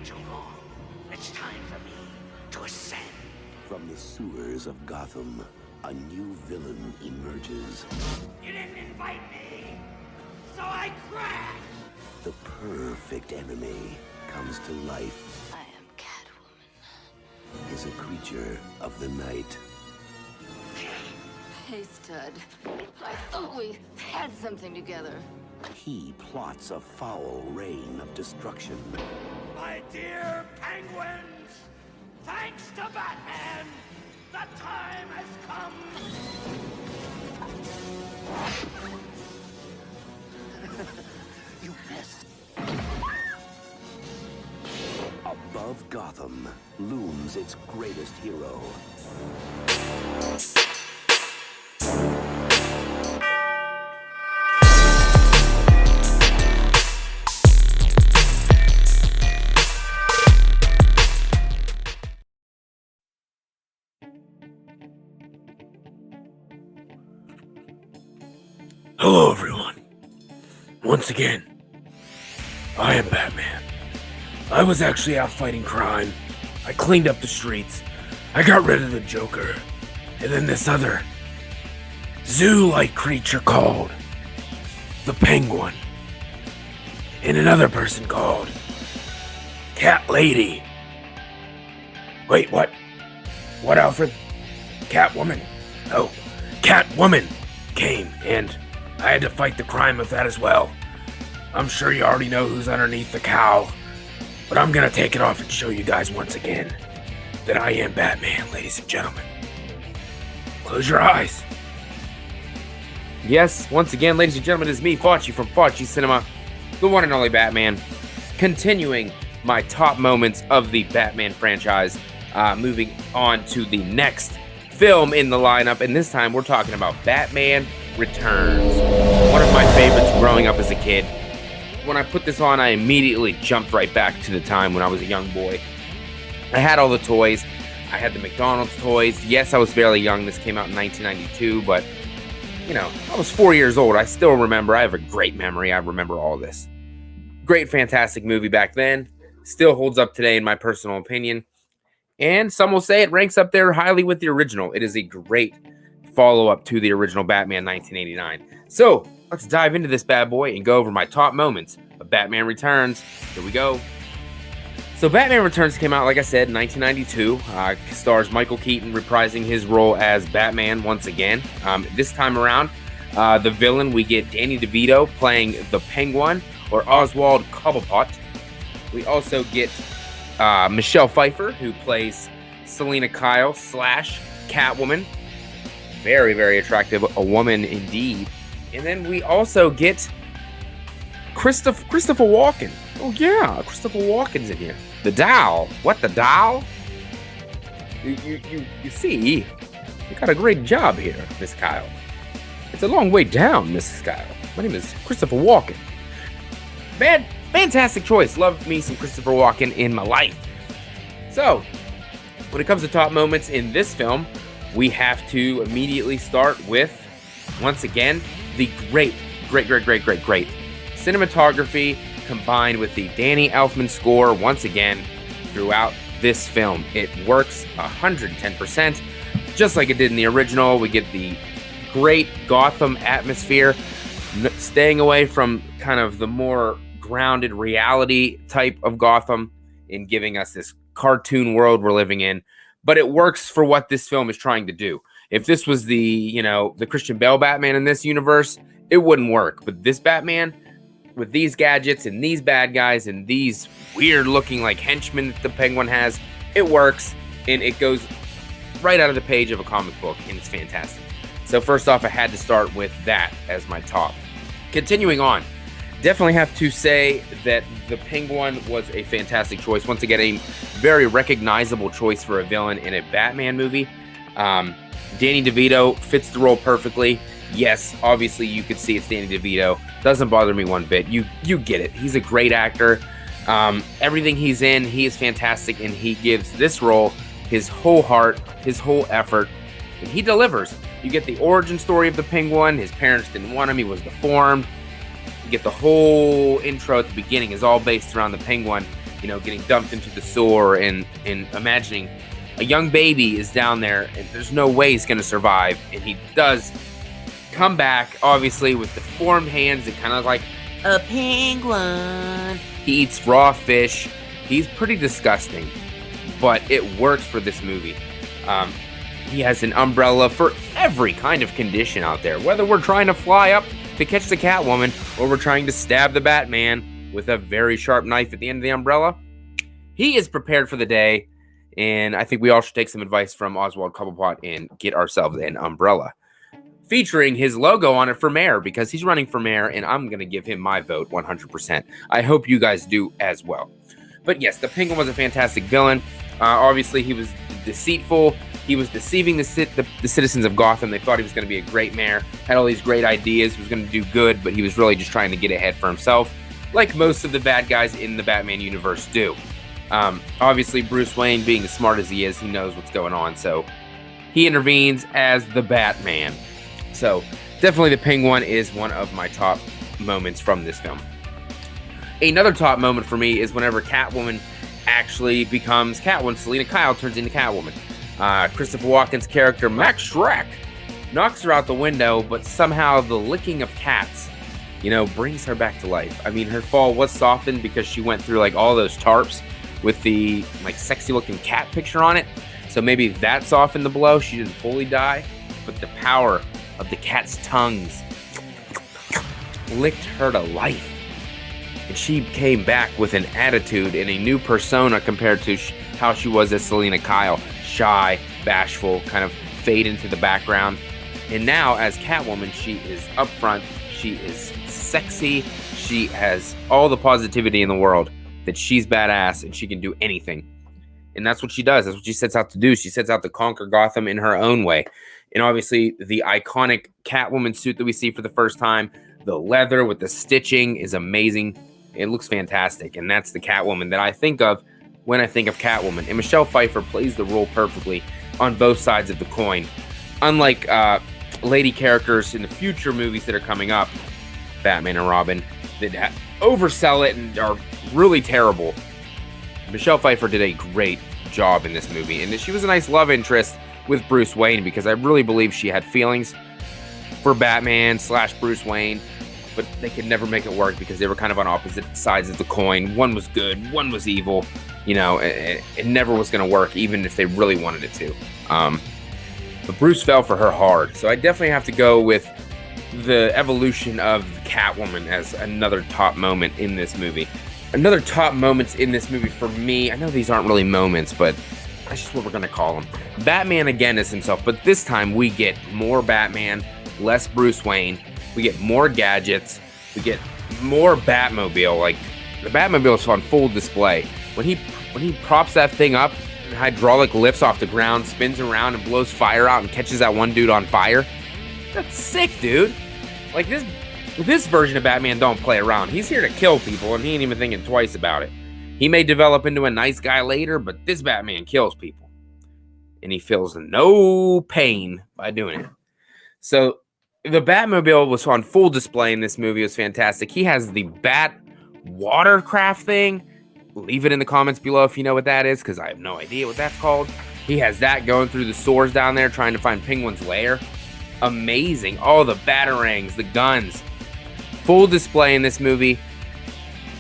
waited too long. It's time for me to ascend. From the sewers of Gotham, a new villain emerges. You didn't invite me, so I crashed. The perfect enemy comes to life. I am Catwoman. Is a creature of the night. Hey, stud. I thought we had something together. He plots a foul reign of destruction. My dear penguins, thanks to Batman, the time has come. You missed. Above Gotham looms its greatest hero. Hello, everyone. Once again, I am Batman. I was actually out fighting crime. I cleaned up the streets. I got rid of the Joker. And then this other zoo-like creature called the Penguin. And another person called Cat Lady. Wait, what? What, Alfred? Catwoman? Oh, Catwoman came, and I had to fight the crime of that as well. I'm sure you already know who's underneath the cowl, but I'm gonna take it off and show you guys once again that I am Batman, ladies and gentlemen. Close your eyes. Yes, once again, ladies and gentlemen, it is me, Faccis from Faccis Cinema, the one and only Batman, continuing my top moments of the Batman franchise, moving on to the next film in the lineup, and this time we're talking about Batman Returns. One of my favorites growing up as a kid. When I put this on, I immediately jumped right back to the time when I was a young boy. I had all the toys. I had the McDonald's toys. Yes, I was fairly young. This came out in 1992, but, you know, I was 4 years old. I still remember. I have a great memory. I remember all this. Great, fantastic movie back then. Still holds up today, in my personal opinion. And some will say it ranks up there highly with the original. It is a great follow-up to the original Batman 1989. So, let's dive into this bad boy and go over my top moments of Batman Returns. Here we go. So, Batman Returns came out, like I said, in 1992. Stars Michael Keaton reprising his role as Batman once again. This time around, the villain, we get Danny DeVito playing the Penguin, or Oswald Cobblepot. We also get Michelle Pfeiffer, who plays Selina Kyle / Catwoman. Very, very attractive, a woman indeed. And then we also get Christopher Walken. Oh yeah, Christopher Walken's in here. The doll. What, the doll? You see, you got a great job here, Miss Kyle. It's a long way down, Mrs. Kyle. My name is Christopher Walken. Fantastic choice. Love me some Christopher Walken in my life. So, when it comes to top moments in this film, we have to immediately start with, once again, the great cinematography combined with the Danny Elfman score once again throughout this film. It works 110%, just like it did in the original. We get the great Gotham atmosphere, staying away from kind of the more grounded reality type of Gotham and giving us this cartoon world we're living in. But it works for what this film is trying to do. If this was the Christian Bale Batman in this universe, it wouldn't work. But this Batman, with these gadgets and these bad guys and these weird looking like henchmen that the Penguin has, it works, and it goes right out of the page of a comic book, and it's fantastic. So first off, I had to start with that as my top. Continuing on, definitely have to say that the Penguin was a fantastic choice. Once again, a very recognizable choice for a villain in a Batman movie. Danny DeVito fits the role perfectly. Yes, obviously you could see it's Danny DeVito. Doesn't bother me one bit. You get it. He's a great actor. Everything he's in, he is fantastic, and he gives this role his whole heart, his whole effort, and he delivers. You get the origin story of the Penguin. His parents didn't want him. He was deformed. You get the whole intro at the beginning is all based around the Penguin getting dumped into the sewer and imagining a young baby is down there and there's no way he's going to survive. And he does come back, obviously, with deformed hands and kind of like a penguin. He eats raw fish. He's pretty disgusting, but it works for this movie. He has an umbrella for every kind of condition out there, whether we're trying to fly up to catch the Catwoman or we're trying to stab the Batman with a very sharp knife at the end of the umbrella. He is prepared for the day, and I think we all should take some advice from Oswald Cobblepot and get ourselves an umbrella featuring his logo on it for mayor, because he's running for mayor, and I'm going to give him my vote 100%. I hope you guys do as well. But yes, the Penguin was a fantastic villain. Obviously, he was deceitful. He was deceiving the citizens of Gotham. They thought he was going to be a great mayor, had all these great ideas, was going to do good, but he was really just trying to get ahead for himself, like most of the bad guys in the Batman universe do. Obviously, Bruce Wayne, being as smart as he is, he knows what's going on, so he intervenes as the Batman. So, definitely the Penguin is one of my top moments from this film. Another top moment for me is whenever Catwoman actually becomes Catwoman. Selina Kyle turns into Catwoman. Christopher Walken's character, Max Schreck, knocks her out the window, but somehow the licking of cats, brings her back to life. I mean, her fall was softened because she went through, all those tarps with the, sexy-looking cat picture on it. So maybe that softened the blow. She didn't fully die, but the power of the cat's tongues licked her to life. And she came back with an attitude and a new persona compared to how she was as Selina Kyle. Shy, bashful, kind of fade into the background. And now as Catwoman, she is upfront, she is sexy, she has all the positivity in the world, that she's badass and she can do anything. And that's what she does. That's what she sets out to do. She sets out to conquer Gotham in her own way. And obviously, the iconic Catwoman suit that we see for the first time, the leather with the stitching is amazing. It looks fantastic. And that's the Catwoman that I think of when I think of Catwoman. And Michelle Pfeiffer plays the role perfectly on both sides of the coin. Unlike lady characters in the future movies that are coming up, Batman and Robin, that oversell it and are really terrible, Michelle Pfeiffer did a great job in this movie. And she was a nice love interest with Bruce Wayne, because I really believe she had feelings for Batman / Bruce Wayne, but they could never make it work because they were kind of on opposite sides of the coin. One was good, one was evil. It never was going to work, even if they really wanted it to. But Bruce fell for her hard. So I definitely have to go with the evolution of Catwoman as another top moment in this movie. Another top moments in this movie for me, I know these aren't really moments, but that's just what we're going to call them. Batman again is himself, but this time we get more Batman, less Bruce Wayne. We get more gadgets. We get more Batmobile. The Batmobile is on full display. When he props that thing up and hydraulic lifts off the ground, spins around and blows fire out and catches that one dude on fire, that's sick, dude. This version of Batman don't play around. He's here to kill people, and he ain't even thinking twice about it. He may develop into a nice guy later, but this Batman kills people. And he feels no pain by doing it. So the Batmobile was on full display in this movie. It was fantastic. He has the Bat watercraft thing. Leave it in the comments below if you know what that is, because I have no idea what that's called. He has that going through the sewers down there trying to find Penguin's lair. Amazing. All the batarangs, the guns. Full display in this movie.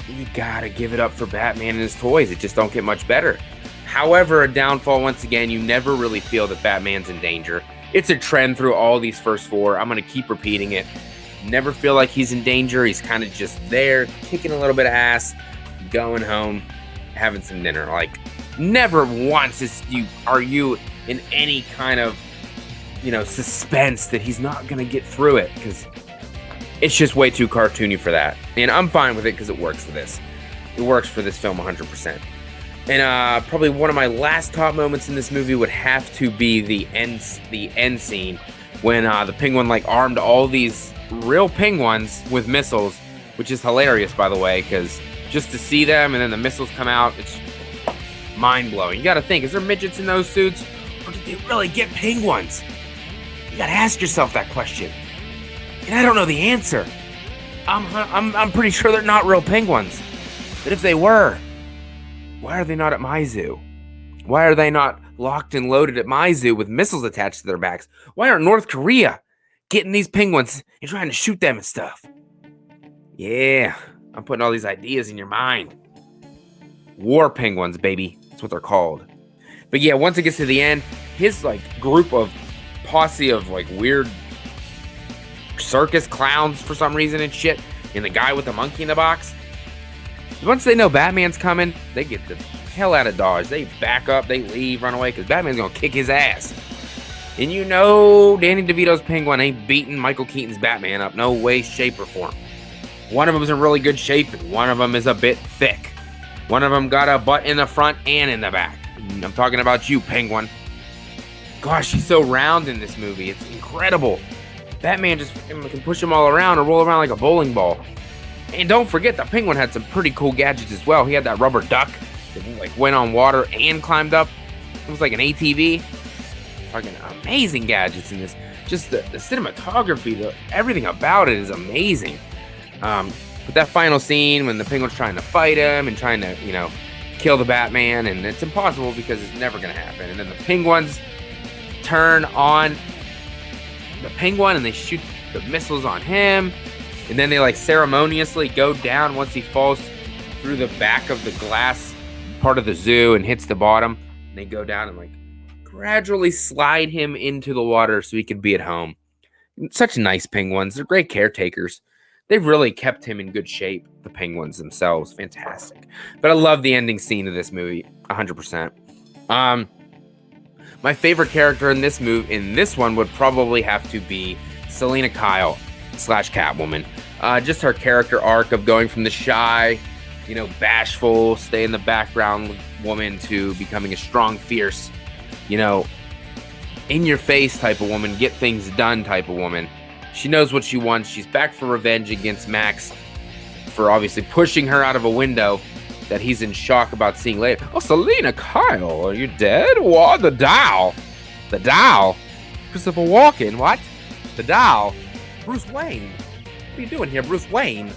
You gotta give it up for Batman and his toys. It just don't get much better. However, a downfall, once again, you never really feel that Batman's in danger. It's a trend through all these first four. I'm gonna keep repeating it. Never feel like he's in danger. He's kind of just there, kicking a little bit of ass, going home, having some dinner. Never once are you in any kind of, suspense that he's not gonna get through it, because it's just way too cartoony for that. And I'm fine with it because it works for this. It works for this film 100%. And probably one of my last top moments in this movie would have to be the end scene when the Penguin armed all these real penguins with missiles, which is hilarious, by the way, because just to see them and then the missiles come out, it's mind-blowing. You got to think, is there midgets in those suits, or did they really get penguins? You got to ask yourself that question. And I don't know the answer. I'm pretty sure they're not real penguins. But if they were, why are they not at my zoo? Why are they not locked and loaded at my zoo with missiles attached to their backs? Why aren't North Korea getting these penguins and trying to shoot them and stuff? Yeah, I'm putting all these ideas in your mind. War penguins, baby. That's what they're called. But yeah, once it gets to the end, his like group of posse of like weird circus clowns for some reason and shit, and the guy with the monkey in the box, once they know Batman's coming, they get the hell out of Dodge. They back up, they leave, run away, because Batman's gonna kick his ass. And you know Danny DeVito's Penguin ain't beating Michael Keaton's Batman up, no way, shape, or form. One of them is in really good shape, and one of them is a bit thick. One of them got a butt in the front and in the back. I'm talking about you, Penguin. Gosh, he's so round in this movie. It's incredible. Batman just can push him all around or roll around like a bowling ball. And don't forget, the Penguin had some pretty cool gadgets as well. He had that rubber duck that like went on water and climbed up. It was like an ATV. Fucking amazing gadgets in this. Just the cinematography, everything about it is amazing. But that final scene when the Penguin's trying to fight him and trying to, you know, kill the Batman, and it's impossible because it's never going to happen. And then the Penguins turn on the Penguin and they shoot the missiles on him. And then they like ceremoniously go down once he falls through the back of the glass part of the zoo and hits the bottom. And they go down and like gradually slide him into the water so he can be at home. Such nice Penguins. They're great caretakers. They've really kept him in good shape, the Penguins themselves. Fantastic. But I love the ending scene of this movie, 100%. My favorite character in this one would probably have to be Selina Kyle / Catwoman. Just her character arc of going from the shy, you know, bashful, stay in the background woman to becoming a strong, fierce, you know, in your face type of woman, get things done type of woman. She knows what she wants. She's back for revenge against Max for obviously pushing her out of a window that he's in shock about seeing later. Oh, Selina Kyle, are you dead? What? The doll? The doll? Christopher Walken, what? The doll? Bruce Wayne? What are you doing here, Bruce Wayne?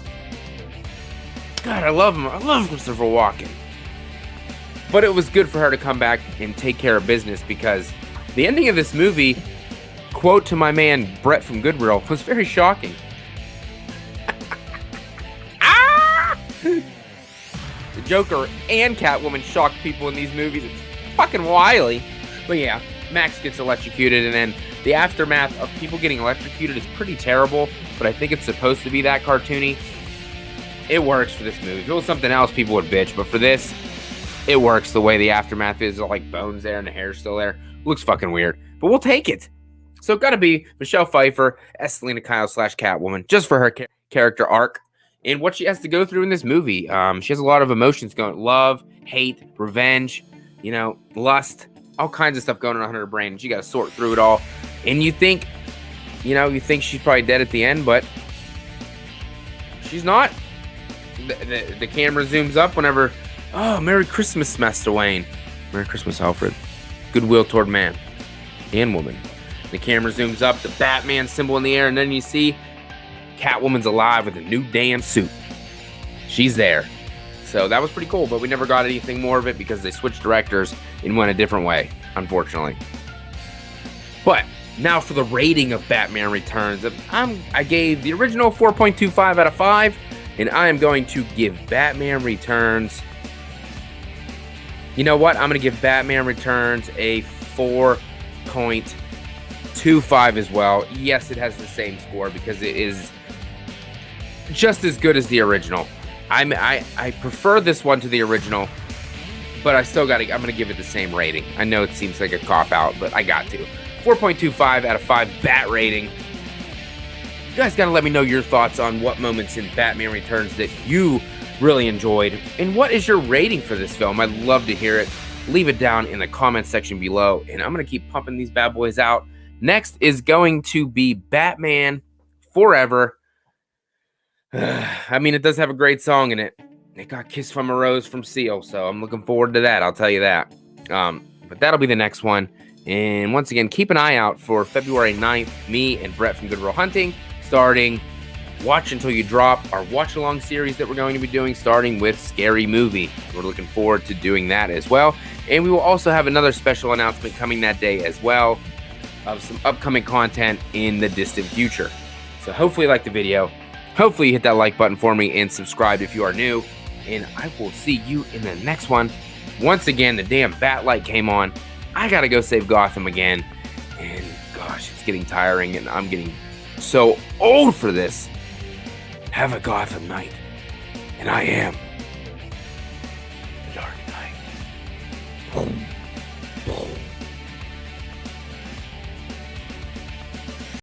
God, I love him. I love Christopher Walken. But it was good for her to come back and take care of business because the ending of this movie, quote to my man Brett from Goodwill, was very shocking. The Joker and Catwoman shock people in these movies. It's fucking wily. But yeah, Max gets electrocuted, and then the aftermath of people getting electrocuted is pretty terrible, but I think it's supposed to be that cartoony. It works for this movie. If it was something else, people would bitch, but for this, it works the way the aftermath is. All like bones there and the hair's still there. Looks fucking weird, but we'll take it. So it gotta be Michelle Pfeiffer as Selina Kyle / Catwoman, just for her character arc and what she has to go through in this movie. She has a lot of emotions going: love, hate, revenge, you know, lust, all kinds of stuff going on in her brain. And she got to sort through it all. And you think she's probably dead at the end, but she's not. The camera zooms up whenever, oh, Merry Christmas, Master Wayne. Merry Christmas, Alfred. Goodwill toward man and woman. The camera zooms up, the Batman symbol in the air, and then you see Catwoman's alive with a new damn suit. She's there. So that was pretty cool, but we never got anything more of it because they switched directors and went a different way, unfortunately. But now for the rating of Batman Returns. I gave the original 4.25 out of 5, and I am going to give Batman Returns... You know what? I'm going to give Batman Returns a 4.25 as well. Yes, it has the same score because it is just as good as the original. I prefer this one to the original, but I'm going to give it the same rating. I know it seems like a cop-out, but I got to. 4.25 out of 5 Bat rating. You guys got to let me know your thoughts on what moments in Batman Returns that you really enjoyed, and what is your rating for this film? I'd love to hear it. Leave it down in the comment section below, and I'm going to keep pumping these bad boys out. Next is going to be Batman Forever. I mean, it does have a great song in it. It got Kiss from a Rose from Seal, so I'm looking forward to that, I'll tell you that. But that'll be the next one. And once again, keep an eye out for February 9th, me and Brett from Goodwill Hunting, starting Watch Until You Drop, our watch-along series that we're going to be doing, starting with Scary Movie. We're looking forward to doing that as well. And we will also have another special announcement coming that day as well of some upcoming content in the distant future. So hopefully you like the video. Hopefully you hit that like button for me and subscribe if you are new. And I will see you in the next one. Once again, the damn bat light came on. I gotta go save Gotham again. And gosh, it's getting tiring and I'm getting so old for this. Have a Gotham night. And I am the Dark Knight. Boom.